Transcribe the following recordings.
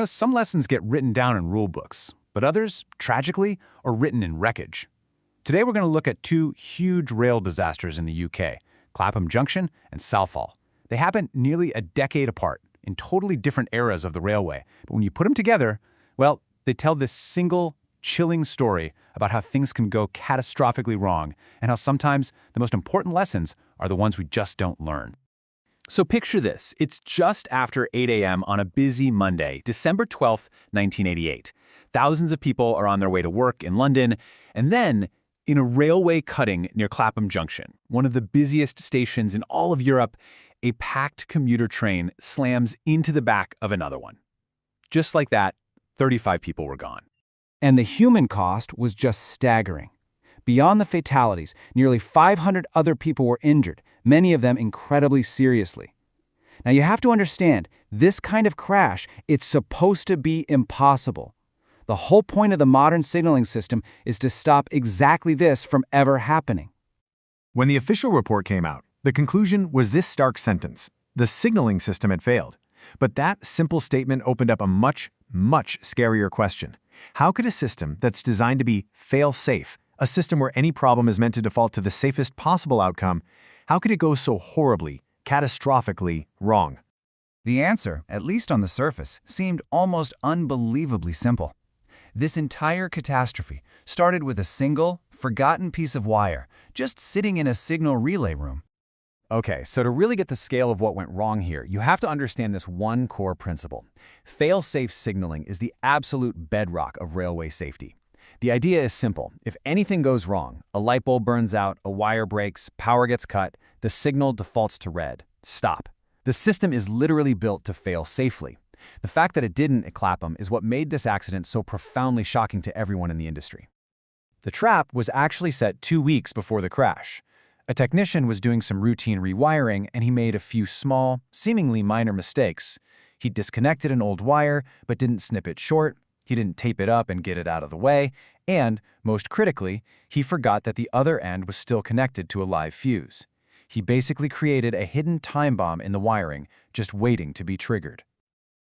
Some lessons get written down in rule books, but others, tragically, are written in wreckage. Today we're going to look at two huge rail disasters in the UK, Clapham Junction and Southall. They happened nearly a decade apart, in totally different eras of the railway. But when you put them together, well, they tell this single, chilling story about how things can go catastrophically wrong and how sometimes the most important lessons are the ones we just don't learn. So picture this. It's just after 8 a.m. on a busy Monday, December 12th, 1988. Thousands of people are on their way to work in London, and then, in a railway cutting near Clapham Junction, one of the busiest stations in all of Europe, a packed commuter train slams into the back of another one. Just like that, 35 people were gone. And the human cost was just staggering. Beyond the fatalities, nearly 500 other people were injured, many of them incredibly seriously. Now you have to understand, this kind of crash, it's supposed to be impossible. The whole point of the modern signaling system is to stop exactly this from ever happening. When the official report came out, the conclusion was this stark sentence: the signaling system had failed. But that simple statement opened up a much, much scarier question. How could a system that's designed to be fail-safe, a system where any problem is meant to default to the safest possible outcome, how could it go so horribly, catastrophically wrong? The answer, at least on the surface, seemed almost unbelievably simple. This entire catastrophe started with a single, forgotten piece of wire, just sitting in a signal relay room. Okay, so to really get the scale of what went wrong here, you have to understand this one core principle. Fail-safe signaling is the absolute bedrock of railway safety. The idea is simple. If anything goes wrong, a light bulb burns out, a wire breaks, power gets cut, the signal defaults to red. Stop. The system is literally built to fail safely. The fact that it didn't at Clapham is what made this accident so profoundly shocking to everyone in the industry. The trap was actually set 2 weeks before the crash. A technician was doing some routine rewiring and he made a few small, seemingly minor mistakes. He disconnected an old wire but didn't snip it short, he didn't tape it up and get it out of the way, and, most critically, he forgot that the other end was still connected to a live fuse. He basically created a hidden time bomb in the wiring, just waiting to be triggered.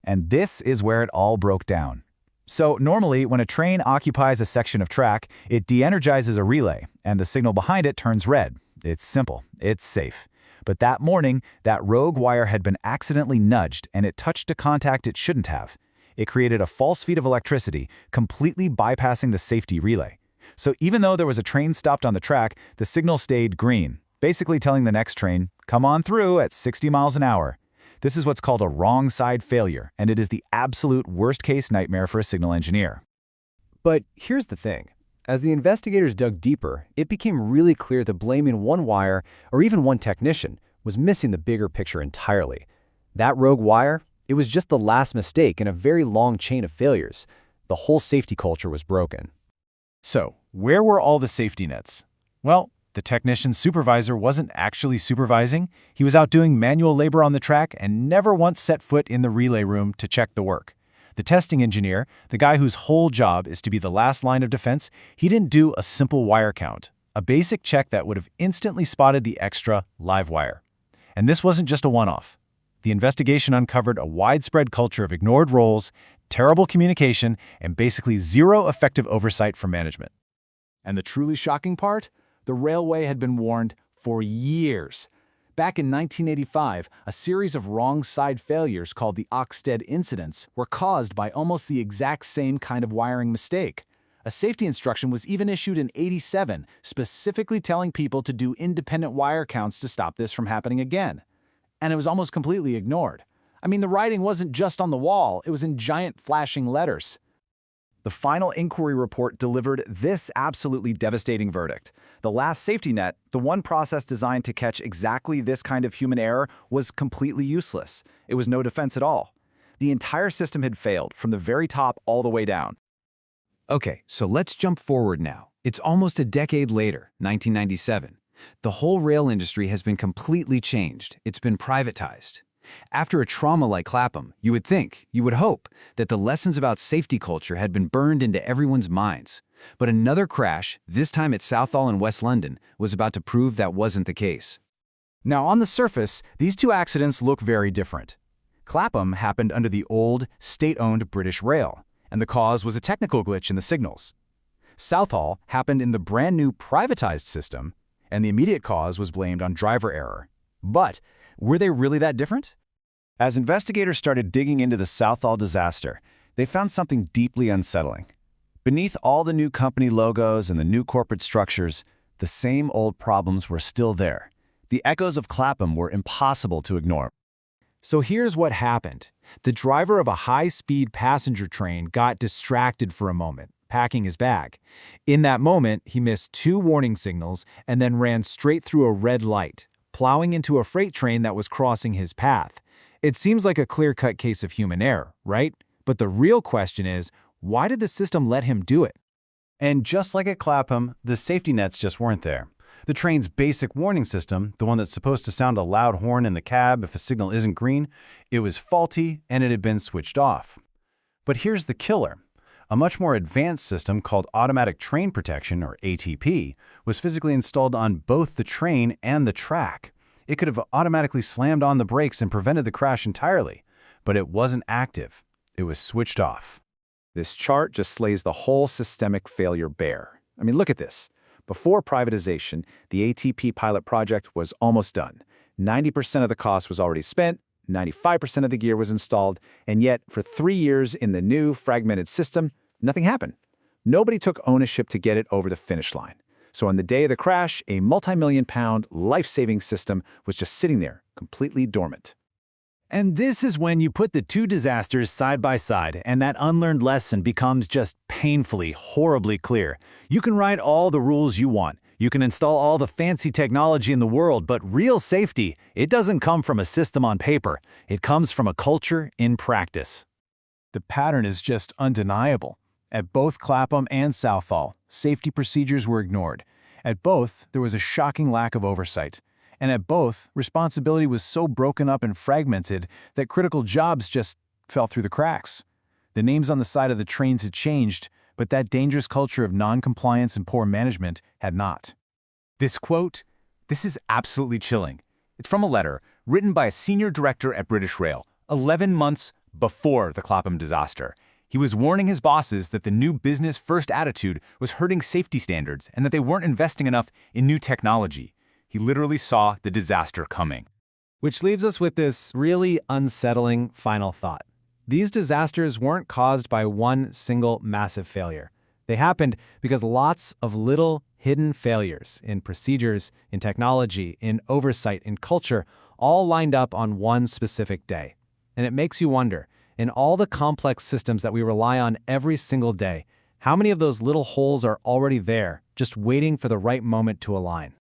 And this is where it all broke down. So normally, when a train occupies a section of track, it de-energizes a relay, and the signal behind it turns red. It's simple. It's safe. But that morning, that rogue wire had been accidentally nudged, and it touched a contact it shouldn't have. It created a false feed of electricity, completely bypassing the safety relay. So even though there was a train stopped on the track, the signal stayed green, basically telling the next train, come on through at 60 miles an hour. This is what's called a wrong side failure, and it is the absolute worst-case nightmare for a signal engineer. But here's the thing. As the investigators dug deeper, it became really clear that blaming one wire, or even one technician, was missing the bigger picture entirely. That rogue wire, it was just the last mistake in a very long chain of failures. The whole safety culture was broken. So, where were all the safety nets? Well, the technician's supervisor wasn't actually supervising. He was out doing manual labor on the track and never once set foot in the relay room to check the work. The testing engineer, the guy whose whole job is to be the last line of defense, he didn't do a simple wire count, a basic check that would have instantly spotted the extra live wire. And this wasn't just a one-off. The investigation uncovered a widespread culture of ignored roles, terrible communication, and basically zero effective oversight from management. And the truly shocking part? The railway had been warned for years. Back in 1985, a series of wrong-side failures called the Oxted incidents were caused by almost the exact same kind of wiring mistake. A safety instruction was even issued in '87, specifically telling people to do independent wire counts to stop this from happening again. And it was almost completely ignored. I mean, the writing wasn't just on the wall, it was in giant flashing letters. The final inquiry report delivered this absolutely devastating verdict. The last safety net, the one process designed to catch exactly this kind of human error, was completely useless. It was no defense at all. The entire system had failed, from the very top all the way down. Okay, so let's jump forward now. It's almost a decade later, 1997. The whole rail industry has been completely changed. It's been privatized. After a trauma like Clapham, you would hope, that the lessons about safety culture had been burned into everyone's minds. But another crash, this time at Southall in West London, was about to prove that wasn't the case. Now, on the surface, these two accidents look very different. Clapham happened under the old, state-owned British Rail, and the cause was a technical glitch in the signals. Southall happened in the brand-new privatized system, and the immediate cause was blamed on driver error. But were they really that different? As investigators started digging into the Southall disaster, they found something deeply unsettling. Beneath all the new company logos and the new corporate structures, the same old problems were still there. The echoes of Clapham were impossible to ignore. So here's what happened. The driver of a high-speed passenger train got distracted for a moment, packing his bag. In that moment, he missed 2 warning signals and then ran straight through a red light, plowing into a freight train that was crossing his path. It seems like a clear-cut case of human error, right? But the real question is, why did the system let him do it? And just like at Clapham, the safety nets just weren't there. The train's basic warning system, the one that's supposed to sound a loud horn in the cab if a signal isn't green, it was faulty and it had been switched off. But here's the killer. A much more advanced system called Automatic Train Protection, or ATP, was physically installed on both the train and the track. It could have automatically slammed on the brakes and prevented the crash entirely, but it wasn't active. It was switched off. This chart just slays the whole systemic failure bare. I mean, look at this. Before privatization, the ATP pilot project was almost done. 90% of the cost was already spent, 95% of the gear was installed, and yet, for 3 years in the new, fragmented system, nothing happened. Nobody took ownership to get it over the finish line. So on the day of the crash, a multi-million-pound, life-saving system was just sitting there, completely dormant. And this is when you put the 2 disasters side by side, and that unlearned lesson becomes just painfully, horribly clear. You can write all the rules you want. You can install all the fancy technology in the world, but real safety, it doesn't come from a system on paper. It comes from a culture in practice. The pattern is just undeniable. At both Clapham and Southall, safety procedures were ignored. At both, there was a shocking lack of oversight. And at both, responsibility was so broken up and fragmented that critical jobs just fell through the cracks. The names on the side of the trains had changed, but that dangerous culture of non-compliance and poor management had not. This quote, this is absolutely chilling. It's from a letter written by a senior director at British Rail, 11 months before the Clapham disaster. He was warning his bosses that the new business-first attitude was hurting safety standards and that they weren't investing enough in new technology. He literally saw the disaster coming. Which leaves us with this really unsettling final thought. These disasters weren't caused by one single massive failure. They happened because lots of little hidden failures in procedures, in technology, in oversight, in culture, all lined up on one specific day. And it makes you wonder, in all the complex systems that we rely on every single day, how many of those little holes are already there, just waiting for the right moment to align?